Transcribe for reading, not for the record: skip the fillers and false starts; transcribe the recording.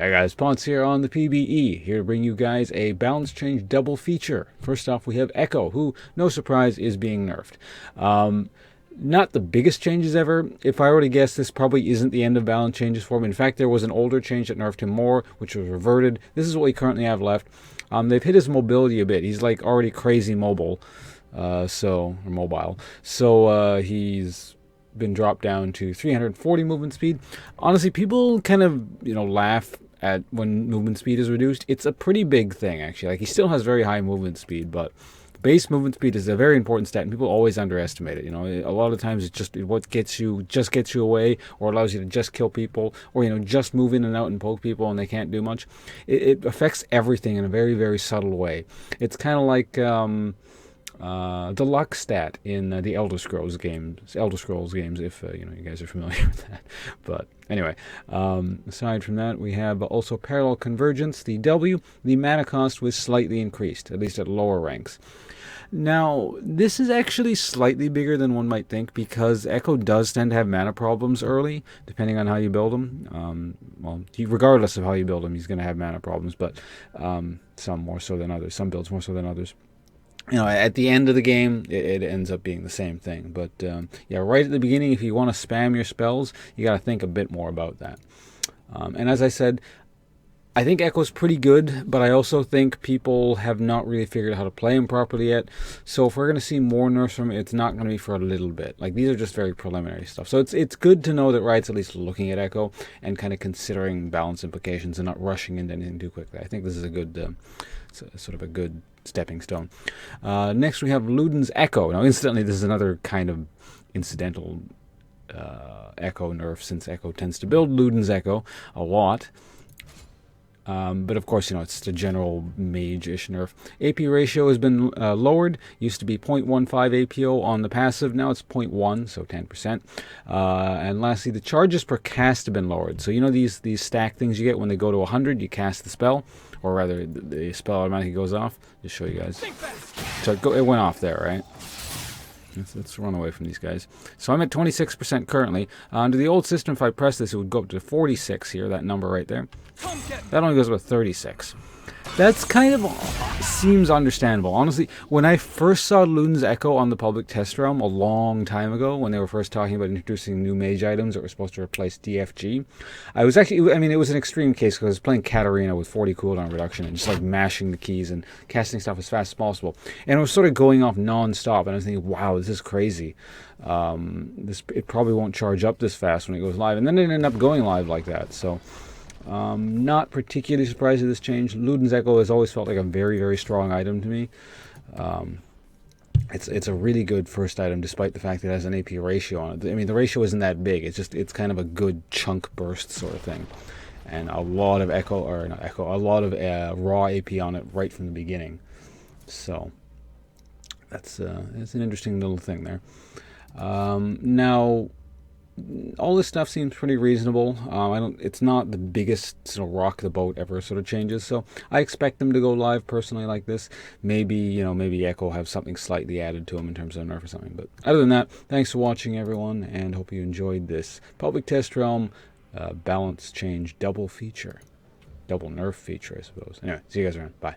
Hey guys, Ponce here on the PBE, here to bring you guys a balance change double feature. First off, we have Ekko, who, no surprise, is being nerfed. Not the biggest changes ever. If I were to guess, this probably isn't the end of balance changes for him. In fact, there was an older change that nerfed him more, which was reverted. This is what we currently have left. They've hit his mobility a bit. He's like already crazy mobile, or mobile. So he's been dropped down to 340 movement speed. Honestly, people kind of, laugh at when movement speed is reduced. It's a pretty big thing, actually. Like, he still has very high movement speed, but base movement speed is a very important stat, and people always underestimate it. A lot of times it's just what gets you away, or allows you to just kill people, or just move in and out and poke people, and they can't do much. It affects everything in a very, very subtle way. It's kind of like the luck stat in the Elder Scrolls games. If you guys are familiar with that. But anyway, aside from that, we have also parallel convergence. The mana cost was slightly increased, at least at lower ranks. Now, this is actually slightly bigger than one might think, because Ekko does tend to have mana problems early, depending on how you build him. Regardless of how you build him, he's going to have mana problems, but some more so than others. Some builds more so than others. At the end of the game, it ends up being the same thing. But yeah, right at the beginning, if you want to spam your spells, you got to think a bit more about that. And as I said, I think Ekko's pretty good, but I also think people have not really figured out how to play him properly yet. So if we're going to see more nerfs from him, it's not going to be for a little bit. Like, these are just very preliminary stuff. So it's good to know that Riot's at least looking at Ekko and kind of considering balance implications and not rushing into anything too quickly. I think this is a good, sort of a good stepping stone. Next we have Luden's Ekko. Now, incidentally, this is another kind of incidental Ekko nerf, since Ekko tends to build Luden's Ekko a lot. But of course, it's the general mage-ish nerf. AP ratio has been lowered. Used to be 0.15 APO on the passive. Now it's 0.1, so 10%. And lastly, the charges per cast have been lowered. So these stack things you get when they go to 100, you cast the spell. Or rather, the spell automatically goes off. Just show you guys. So it went off there, right? Let's run away from these guys. So I'm at 26% currently. Under the old system, if I press this, it would go up to 46 here, that number right there. That only goes up to 36. That's kind of seems understandable. Honestly, when I first saw Luden's Ekko on the public test realm a long time ago, when they were first talking about introducing new mage items that were supposed to replace DFG, I was actually, it was an extreme case because I was playing Katarina with 40 cooldown reduction and just like mashing the keys and casting stuff as fast as possible. And it was sort of going off non-stop, and I was thinking, wow, this is crazy. It probably won't charge up this fast when it goes live. And then it ended up going live like that, so... not particularly surprised at this change. Luden's Ekko has always felt like a very, very strong item to me. It's a really good first item, despite the fact that it has an AP ratio on it. I mean, the ratio isn't that big. It's kind of a good chunk burst sort of thing, and a lot of a lot of raw AP on it right from the beginning. So that's an interesting little thing there. Now, all this stuff seems pretty reasonable. It's not the biggest sort of rock the boat ever sort of changes, so I expect them to go live personally like this. Maybe Ekko will have something slightly added to him in terms of nerf or something. But other than that, thanks for watching, everyone, and hope you enjoyed this public test realm balance change double nerf feature, I suppose. Anyway, see you guys around. Bye.